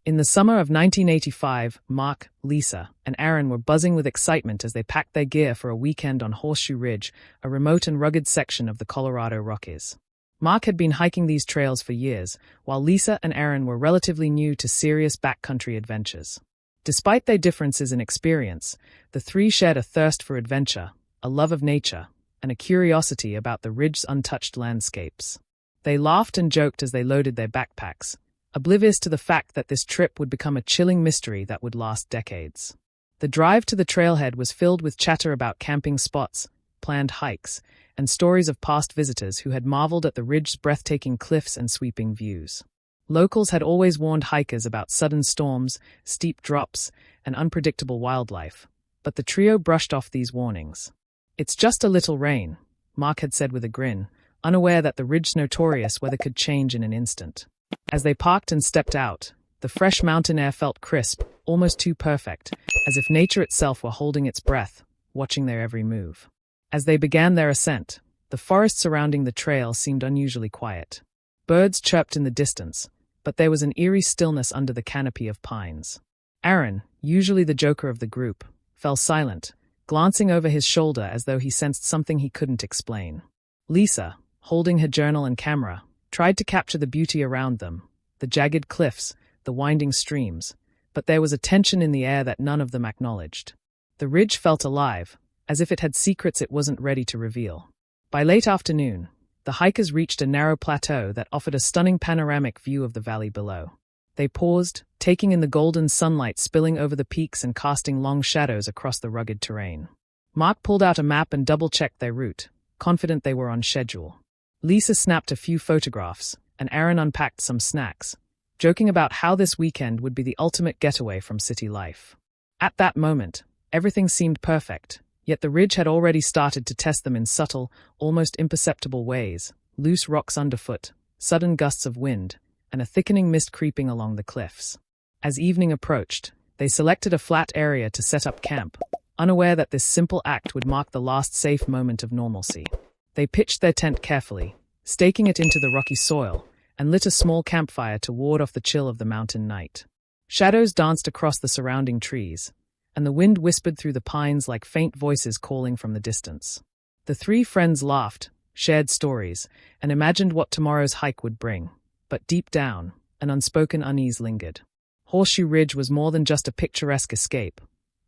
In the summer of 1985, Mark, Lisa, and Aaron were buzzing with excitement as they packed their gear for a weekend on Horseshoe Ridge, a remote and rugged section of the Colorado Rockies. Mark had been hiking these trails for years, while Lisa and Aaron were relatively new to serious backcountry adventures. Despite their differences in experience, the three shared a thirst for adventure, a love of nature, and a curiosity about the ridge's untouched landscapes. They laughed and joked as they loaded their backpacks, oblivious to the fact that this trip would become a chilling mystery that would last decades. The drive to the trailhead was filled with chatter about camping spots, planned hikes, and stories of past visitors who had marveled at the ridge's breathtaking cliffs and sweeping views. Locals had always warned hikers about sudden storms, steep drops, and unpredictable wildlife, but the trio brushed off these warnings. "It's just a little rain," Mark had said with a grin, unaware that the ridge's notorious weather could change in an instant. As they parked and stepped out, the fresh mountain air felt crisp, almost too perfect, as if nature itself were holding its breath, watching their every move. As they began their ascent, the forest surrounding the trail seemed unusually quiet. Birds chirped in the distance, but there was an eerie stillness under the canopy of pines. Aaron, usually the joker of the group, fell silent, glancing over his shoulder as though he sensed something he couldn't explain. Lisa, holding her journal and camera, tried to capture the beauty around them, the jagged cliffs, the winding streams, but there was a tension in the air that none of them acknowledged. The ridge felt alive, as if it had secrets it wasn't ready to reveal. By late afternoon, the hikers reached a narrow plateau that offered a stunning panoramic view of the valley below. They paused, taking in the golden sunlight spilling over the peaks and casting long shadows across the rugged terrain. Mark pulled out a map and double-checked their route, confident they were on schedule. Lisa snapped a few photographs, and Aaron unpacked some snacks, joking about how this weekend would be the ultimate getaway from city life. At that moment, everything seemed perfect, yet the ridge had already started to test them in subtle, almost imperceptible ways: loose rocks underfoot, sudden gusts of wind, and a thickening mist creeping along the cliffs. As evening approached, they selected a flat area to set up camp, unaware that this simple act would mark the last safe moment of normalcy. They pitched their tent carefully, staking it into the rocky soil, and lit a small campfire to ward off the chill of the mountain night. Shadows danced across the surrounding trees, and the wind whispered through the pines like faint voices calling from the distance. The three friends laughed, shared stories, and imagined what tomorrow's hike would bring, but deep down, an unspoken unease lingered. Horseshoe Ridge was more than just a picturesque escape.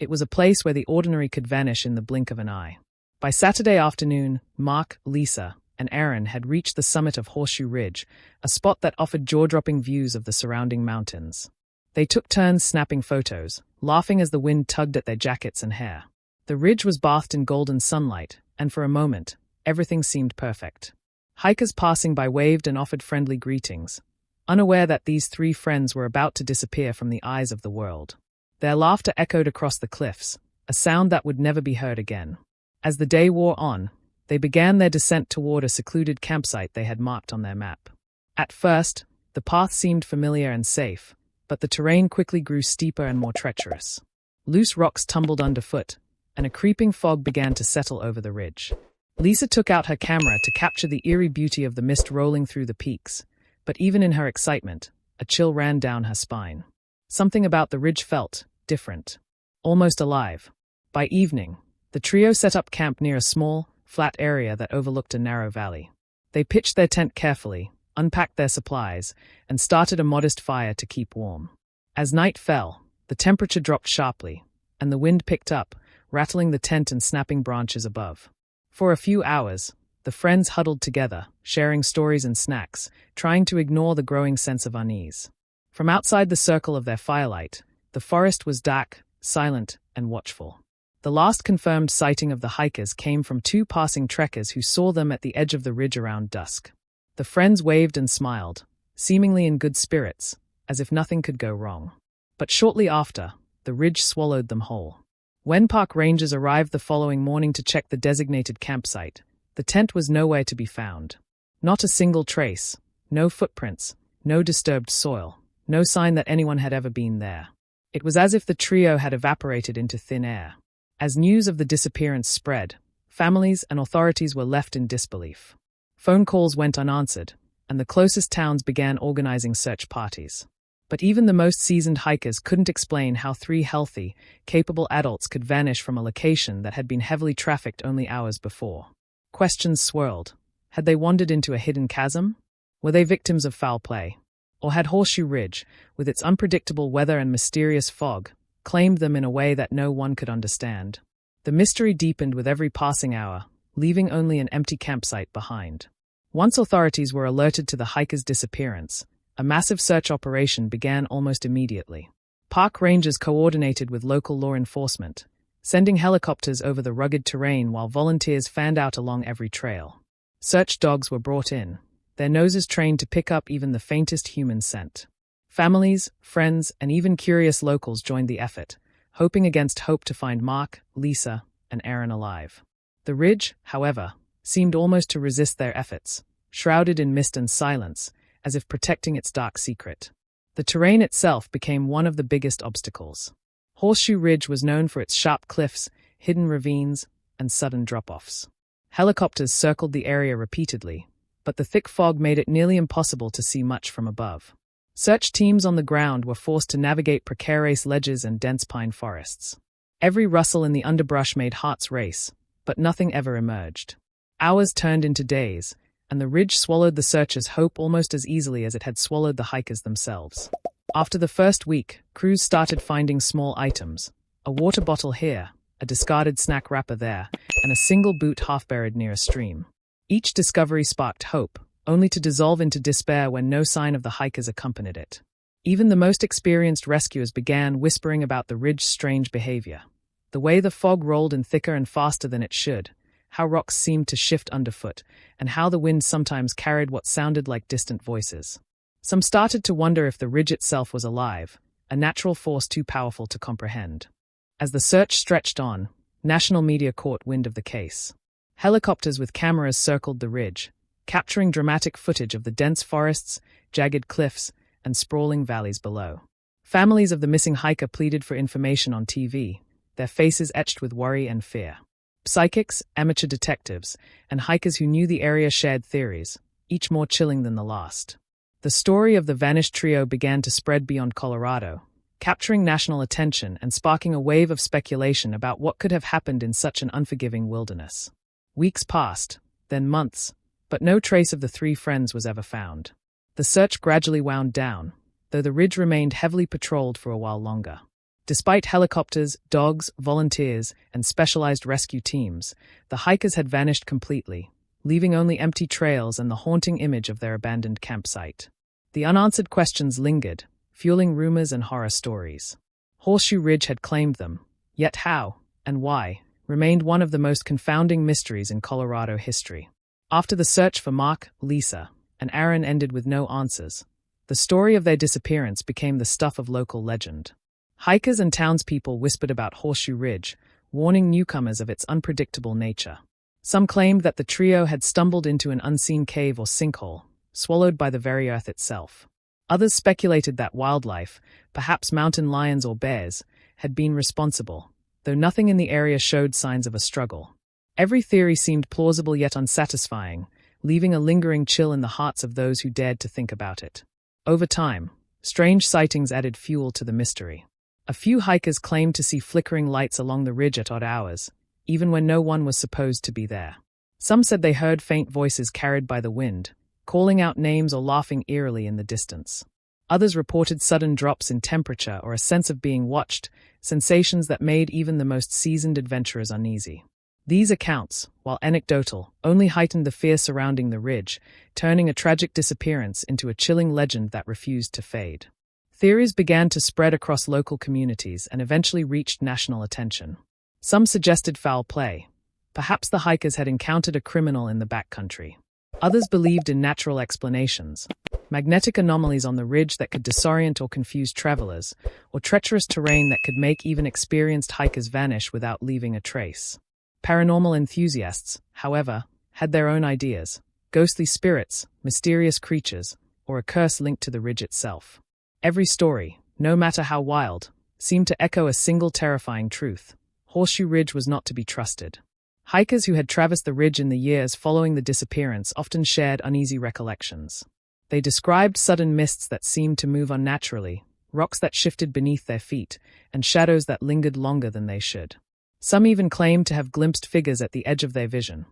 It was a place where the ordinary could vanish in the blink of an eye. By Saturday afternoon, Mark, Lisa, and Aaron had reached the summit of Horseshoe Ridge, a spot that offered jaw-dropping views of the surrounding mountains. They took turns snapping photos, laughing as the wind tugged at their jackets and hair. The ridge was bathed in golden sunlight, and for a moment, everything seemed perfect. Hikers passing by waved and offered friendly greetings, unaware that these three friends were about to disappear from the eyes of the world. Their laughter echoed across the cliffs, a sound that would never be heard again. As the day wore on, they began their descent toward a secluded campsite they had marked on their map. At first, the path seemed familiar and safe, but the terrain quickly grew steeper and more treacherous. Loose rocks tumbled underfoot, and a creeping fog began to settle over the ridge. Lisa took out her camera to capture the eerie beauty of the mist rolling through the peaks, but even in her excitement, a chill ran down her spine. Something about the ridge felt different, almost alive. By evening, the trio set up camp near a small, flat area that overlooked a narrow valley. They pitched their tent carefully, unpacked their supplies, and started a modest fire to keep warm. As night fell, the temperature dropped sharply, and the wind picked up, rattling the tent and snapping branches above. For a few hours, the friends huddled together, sharing stories and snacks, trying to ignore the growing sense of unease. From outside the circle of their firelight, the forest was dark, silent, and watchful. The last confirmed sighting of the hikers came from two passing trekkers who saw them at the edge of the ridge around dusk. The friends waved and smiled, seemingly in good spirits, as if nothing could go wrong. But shortly after, the ridge swallowed them whole. When park rangers arrived the following morning to check the designated campsite, the tent was nowhere to be found. Not a single trace, no footprints, no disturbed soil, no sign that anyone had ever been there. It was as if the trio had evaporated into thin air. As news of the disappearance spread, families and authorities were left in disbelief. Phone calls went unanswered, and the closest towns began organizing search parties. But even the most seasoned hikers couldn't explain how three healthy, capable adults could vanish from a location that had been heavily trafficked only hours before. Questions swirled. Had they wandered into a hidden chasm? Were they victims of foul play? Or had Horseshoe Ridge, with its unpredictable weather and mysterious fog, claimed them in a way that no one could understand? The mystery deepened with every passing hour, leaving only an empty campsite behind. Once authorities were alerted to the hikers' disappearance, a massive search operation began almost immediately. Park rangers coordinated with local law enforcement, sending helicopters over the rugged terrain while volunteers fanned out along every trail. Search dogs were brought in, their noses trained to pick up even the faintest human scent. Families, friends, and even curious locals joined the effort, hoping against hope to find Mark, Lisa, and Aaron alive. The ridge, however, seemed almost to resist their efforts, shrouded in mist and silence, as if protecting its dark secret. The terrain itself became one of the biggest obstacles. Horseshoe Ridge was known for its sharp cliffs, hidden ravines, and sudden drop-offs. Helicopters circled the area repeatedly, but the thick fog made it nearly impossible to see much from above. Search teams on the ground were forced to navigate precarious ledges and dense pine forests. Every rustle in the underbrush made hearts race, but nothing ever emerged. Hours turned into days, and the ridge swallowed the searchers' hope almost as easily as it had swallowed the hikers themselves. After the first week, crews started finding small items: a water bottle here, a discarded snack wrapper there, and a single boot half-buried near a stream. Each discovery sparked hope, only to dissolve into despair when no sign of the hikers accompanied it. Even the most experienced rescuers began whispering about the ridge's strange behavior. The way the fog rolled in thicker and faster than it should, how rocks seemed to shift underfoot, and how the wind sometimes carried what sounded like distant voices. Some started to wonder if the ridge itself was alive, a natural force too powerful to comprehend. As the search stretched on, national media caught wind of the case. Helicopters with cameras circled the ridge, capturing dramatic footage of the dense forests, jagged cliffs, and sprawling valleys below. Families of the missing hiker pleaded for information on TV, their faces etched with worry and fear. Psychics, amateur detectives, and hikers who knew the area shared theories, each more chilling than the last. The story of the vanished trio began to spread beyond Colorado, capturing national attention and sparking a wave of speculation about what could have happened in such an unforgiving wilderness. Weeks passed, then months, but no trace of the three friends was ever found. The search gradually wound down, though the ridge remained heavily patrolled for a while longer. Despite helicopters, dogs, volunteers, and specialized rescue teams, the hikers had vanished completely, leaving only empty trails and the haunting image of their abandoned campsite. The unanswered questions lingered, fueling rumors and horror stories. Horseshoe Ridge had claimed them, yet how, and why, remained one of the most confounding mysteries in Colorado history. After the search for Mark, Lisa, and Aaron ended with no answers, the story of their disappearance became the stuff of local legend. Hikers and townspeople whispered about Horseshoe Ridge, warning newcomers of its unpredictable nature. Some claimed that the trio had stumbled into an unseen cave or sinkhole, swallowed by the very earth itself. Others speculated that wildlife, perhaps mountain lions or bears, had been responsible, though nothing in the area showed signs of a struggle. Every theory seemed plausible yet unsatisfying, leaving a lingering chill in the hearts of those who dared to think about it. Over time, strange sightings added fuel to the mystery. A few hikers claimed to see flickering lights along the ridge at odd hours, even when no one was supposed to be there. Some said they heard faint voices carried by the wind, calling out names or laughing eerily in the distance. Others reported sudden drops in temperature or a sense of being watched, sensations that made even the most seasoned adventurers uneasy. These accounts, while anecdotal, only heightened the fear surrounding the ridge, turning a tragic disappearance into a chilling legend that refused to fade. Theories began to spread across local communities and eventually reached national attention. Some suggested foul play. Perhaps the hikers had encountered a criminal in the backcountry. Others believed in natural explanations, magnetic anomalies on the ridge that could disorient or confuse travelers, or treacherous terrain that could make even experienced hikers vanish without leaving a trace. Paranormal enthusiasts, however, had their own ideas: ghostly spirits, mysterious creatures, or a curse linked to the ridge itself. Every story, no matter how wild, seemed to echo a single terrifying truth: Horseshoe Ridge was not to be trusted. Hikers who had traversed the ridge in the years following the disappearance often shared uneasy recollections. They described sudden mists that seemed to move unnaturally, rocks that shifted beneath their feet, and shadows that lingered longer than they should. Some even claimed to have glimpsed figures at the edge of their vision,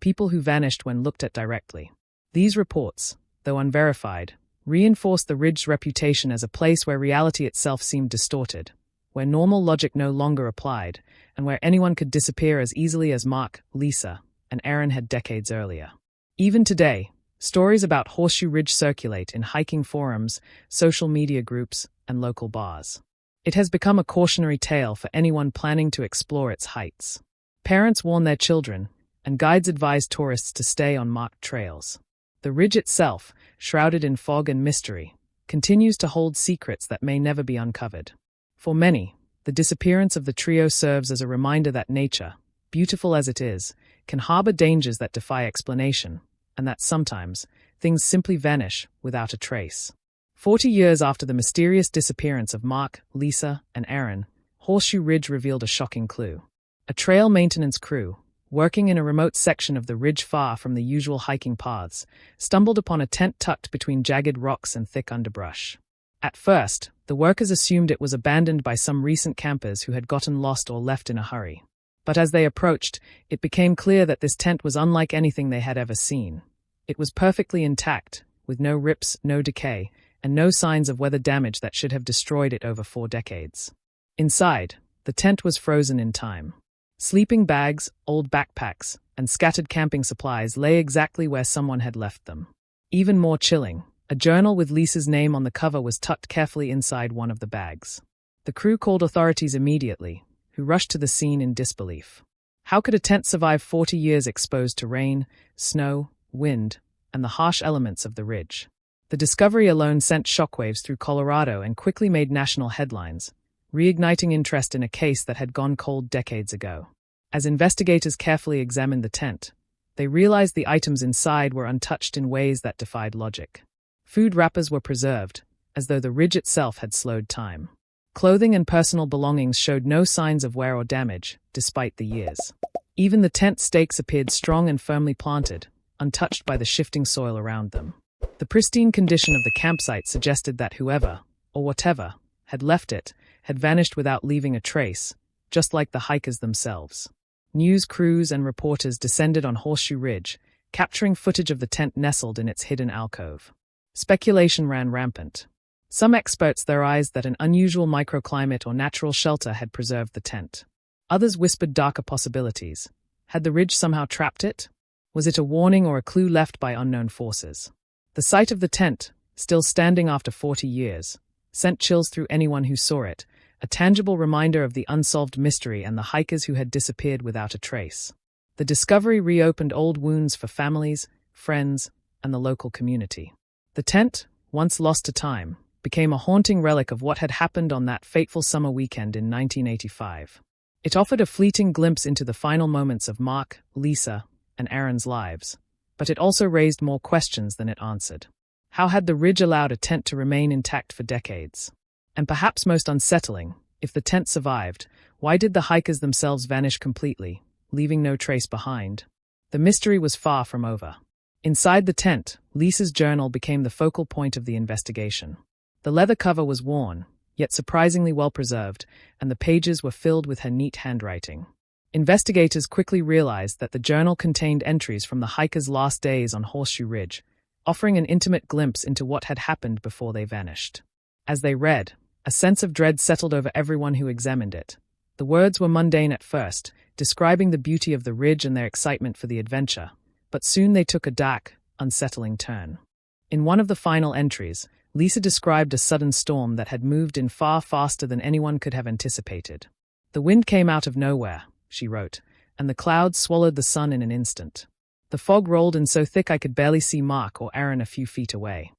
people who vanished when looked at directly. These reports, though unverified, reinforced the Ridge's reputation as a place where reality itself seemed distorted, where normal logic no longer applied, and where anyone could disappear as easily as Mark, Lisa, and Aaron had decades earlier. Even today, stories about Horseshoe Ridge circulate in hiking forums, social media groups, and local bars. It has become a cautionary tale for anyone planning to explore its heights. Parents warn their children, and guides advise tourists to stay on marked trails. The ridge itself, shrouded in fog and mystery, continues to hold secrets that may never be uncovered. For many, the disappearance of the trio serves as a reminder that nature, beautiful as it is, can harbor dangers that defy explanation, and that sometimes, things simply vanish without a trace. 40 years after the mysterious disappearance of Mark, Lisa, and Aaron, Horseshoe Ridge revealed a shocking clue. A trail maintenance crew, working in a remote section of the ridge far from the usual hiking paths, stumbled upon a tent tucked between jagged rocks and thick underbrush. At first, the workers assumed it was abandoned by some recent campers who had gotten lost or left in a hurry. But as they approached, it became clear that this tent was unlike anything they had ever seen. It was perfectly intact, with no rips, no decay, and no signs of weather damage that should have destroyed it over 4 decades. Inside, the tent was frozen in time. Sleeping bags, old backpacks, and scattered camping supplies lay exactly where someone had left them. Even more chilling, a journal with Lisa's name on the cover was tucked carefully inside one of the bags. The crew called authorities immediately, who rushed to the scene in disbelief. How could a tent survive 40 years exposed to rain, snow, wind, and the harsh elements of the ridge? The discovery alone sent shockwaves through Colorado and quickly made national headlines, reigniting interest in a case that had gone cold decades ago. As investigators carefully examined the tent, they realized the items inside were untouched in ways that defied logic. Food wrappers were preserved, as though the ridge itself had slowed time. Clothing and personal belongings showed no signs of wear or damage, despite the years. Even the tent stakes appeared strong and firmly planted, untouched by the shifting soil around them. The pristine condition of the campsite suggested that whoever, or whatever, had left it, had vanished without leaving a trace, just like the hikers themselves. News crews and reporters descended on Horseshoe Ridge, capturing footage of the tent nestled in its hidden alcove. Speculation ran rampant. Some experts theorized that an unusual microclimate or natural shelter had preserved the tent. Others whispered darker possibilities. Had the ridge somehow trapped it? Was it a warning or a clue left by unknown forces? The sight of the tent, still standing after 40 years, sent chills through anyone who saw it, a tangible reminder of the unsolved mystery and the hikers who had disappeared without a trace. The discovery reopened old wounds for families, friends, and the local community. The tent, once lost to time, became a haunting relic of what had happened on that fateful summer weekend in 1985. It offered a fleeting glimpse into the final moments of Mark, Lisa, and Aaron's lives, but it also raised more questions than it answered. How had the ridge allowed a tent to remain intact for decades? And perhaps most unsettling, if the tent survived, why did the hikers themselves vanish completely, leaving no trace behind? The mystery was far from over. Inside the tent, Lisa's journal became the focal point of the investigation. The leather cover was worn, yet surprisingly well preserved, and the pages were filled with her neat handwriting. Investigators quickly realized that the journal contained entries from the hikers' last days on Horseshoe Ridge, offering an intimate glimpse into what had happened before they vanished. As they read, a sense of dread settled over everyone who examined it. The words were mundane at first, describing the beauty of the ridge and their excitement for the adventure, but soon they took a dark, unsettling turn. In one of the final entries, Lisa described a sudden storm that had moved in far faster than anyone could have anticipated. The wind came out of nowhere, she wrote, and the clouds swallowed the sun in an instant. The fog rolled in so thick I could barely see Mark or Aaron a few feet away.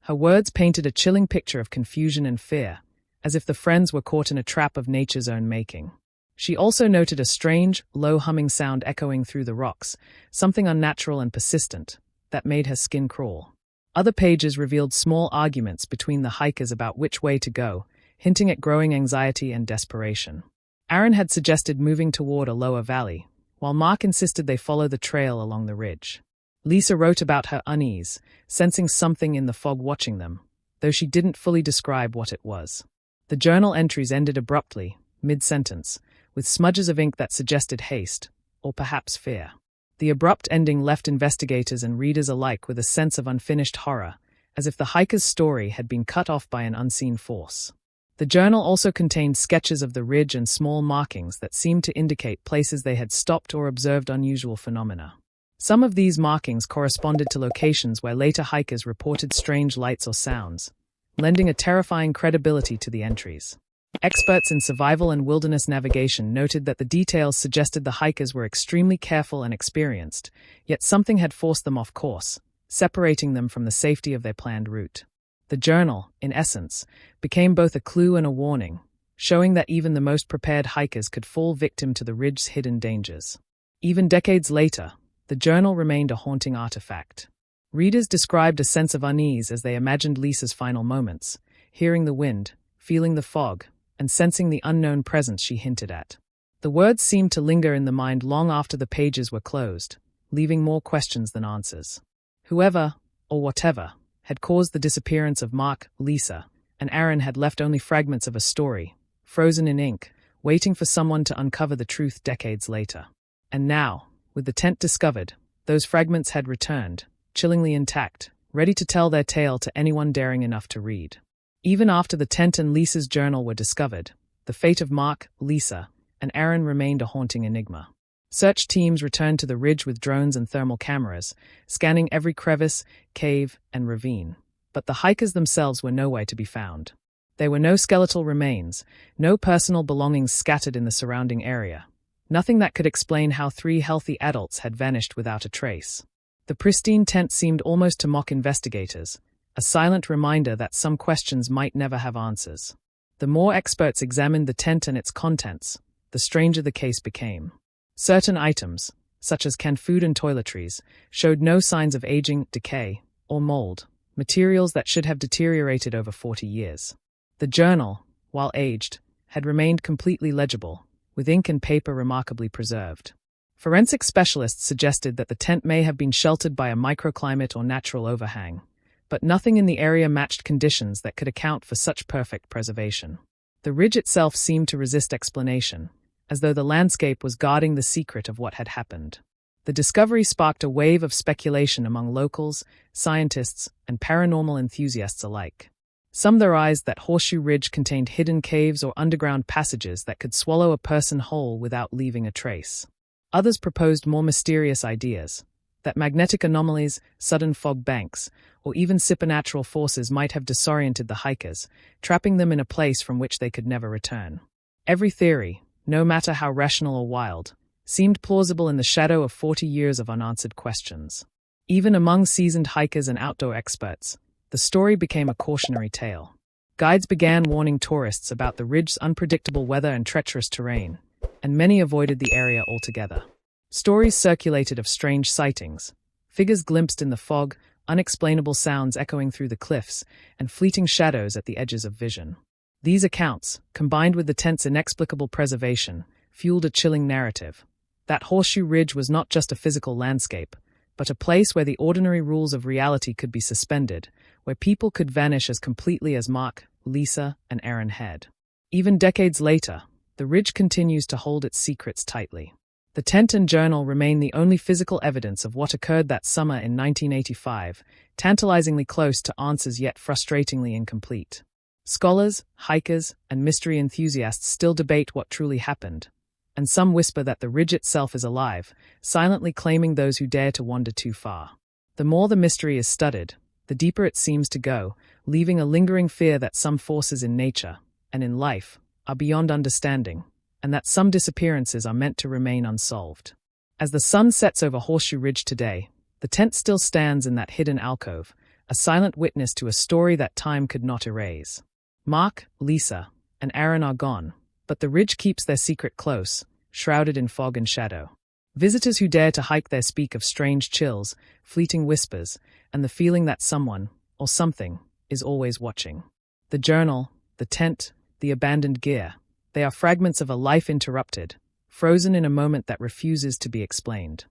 Her words painted a chilling picture of confusion and fear, as if the friends were caught in a trap of nature's own making. She also noted a strange, low humming sound echoing through the rocks, something unnatural and persistent, that made her skin crawl. Other pages revealed small arguments between the hikers about which way to go, hinting at growing anxiety and desperation. Aaron had suggested moving toward a lower valley, while Mark insisted they follow the trail along the ridge. Lisa wrote about her unease, sensing something in the fog watching them, though she didn't fully describe what it was. The journal entries ended abruptly, mid-sentence, with smudges of ink that suggested haste, or perhaps fear. The abrupt ending left investigators and readers alike with a sense of unfinished horror, as if the hiker's story had been cut off by an unseen force. The journal also contained sketches of the ridge and small markings that seemed to indicate places they had stopped or observed unusual phenomena. Some of these markings corresponded to locations where later hikers reported strange lights or sounds, lending a terrifying credibility to the entries. Experts in survival and wilderness navigation noted that the details suggested the hikers were extremely careful and experienced, yet something had forced them off course, separating them from the safety of their planned route. The journal, in essence, became both a clue and a warning, showing that even the most prepared hikers could fall victim to the ridge's hidden dangers. Even decades later, the journal remained a haunting artifact. Readers described a sense of unease as they imagined Lisa's final moments, hearing the wind, feeling the fog, and sensing the unknown presence she hinted at. The words seemed to linger in the mind long after the pages were closed, leaving more questions than answers. Whoever, or whatever, had caused the disappearance of Mark, Lisa, and Aaron had left only fragments of a story, frozen in ink, waiting for someone to uncover the truth decades later. And now, with the tent discovered, those fragments had returned, chillingly intact, ready to tell their tale to anyone daring enough to read. Even after the tent and Lisa's journal were discovered, the fate of Mark, Lisa, and Aaron remained a haunting enigma. Search teams returned to the ridge with drones and thermal cameras, scanning every crevice, cave, and ravine. But the hikers themselves were nowhere to be found. There were no skeletal remains, no personal belongings scattered in the surrounding area. Nothing that could explain how 3 healthy adults had vanished without a trace. The pristine tent seemed almost to mock investigators, a silent reminder that some questions might never have answers. The more experts examined the tent and its contents, the stranger the case became. Certain items, such as canned food and toiletries, showed no signs of aging, decay, or mold, materials that should have deteriorated over 40 years. The journal, while aged, had remained completely legible, with ink and paper remarkably preserved. Forensic specialists suggested that the tent may have been sheltered by a microclimate or natural overhang, but nothing in the area matched conditions that could account for such perfect preservation. The ridge itself seemed to resist explanation, as though the landscape was guarding the secret of what had happened. The discovery sparked a wave of speculation among locals, scientists, and paranormal enthusiasts alike. Some theorized that Horseshoe Ridge contained hidden caves or underground passages that could swallow a person whole without leaving a trace. Others proposed more mysterious ideas, that magnetic anomalies, sudden fog banks, or even supernatural forces might have disoriented the hikers, trapping them in a place from which they could never return. Every theory, no matter how rational or wild, seemed plausible in the shadow of 40 years of unanswered questions. Even among seasoned hikers and outdoor experts, the story became a cautionary tale. Guides began warning tourists about the ridge's unpredictable weather and treacherous terrain, and many avoided the area altogether. Stories circulated of strange sightings, figures glimpsed in the fog, unexplainable sounds echoing through the cliffs, and fleeting shadows at the edges of vision. These accounts, combined with the tent's inexplicable preservation, fueled a chilling narrative. That Horseshoe Ridge was not just a physical landscape, but a place where the ordinary rules of reality could be suspended, where people could vanish as completely as Mark, Lisa, and Aaron had. Even decades later, the ridge continues to hold its secrets tightly. The tent and journal remain the only physical evidence of what occurred that summer in 1985, tantalizingly close to answers yet frustratingly incomplete. Scholars, hikers, and mystery enthusiasts still debate what truly happened, and some whisper that the ridge itself is alive, silently claiming those who dare to wander too far. The more the mystery is studied, the deeper it seems to go, leaving a lingering fear that some forces in nature, and in life, are beyond understanding, and that some disappearances are meant to remain unsolved. As the sun sets over Horseshoe Ridge today, the tent still stands in that hidden alcove, a silent witness to a story that time could not erase. Mark, Lisa, and Aaron are gone, but the ridge keeps their secret close, shrouded in fog and shadow. Visitors who dare to hike there speak of strange chills, fleeting whispers, and the feeling that someone, or something, is always watching. The journal, the tent, the abandoned gear, they are fragments of a life interrupted, frozen in a moment that refuses to be explained.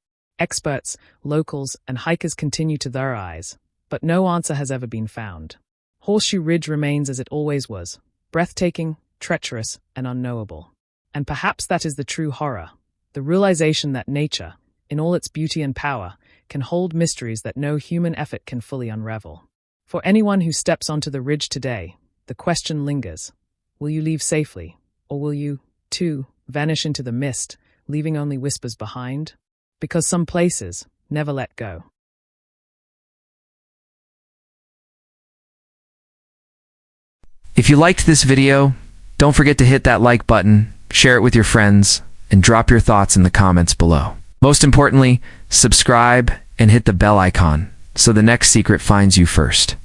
Experts, locals, and hikers continue to theorize, but no answer has ever been found. Horseshoe Ridge remains as it always was, breathtaking, treacherous, and unknowable. And perhaps that is the true horror, the realization that nature, in all its beauty and power, can hold mysteries that no human effort can fully unravel. For anyone who steps onto the ridge today, the question lingers: will you leave safely, or will you, too, vanish into the mist, leaving only whispers behind? Because some places never let go. If you liked this video, don't forget to hit that like button, share it with your friends, and drop your thoughts in the comments below. Most importantly, subscribe and hit the bell icon so the next secret finds you first.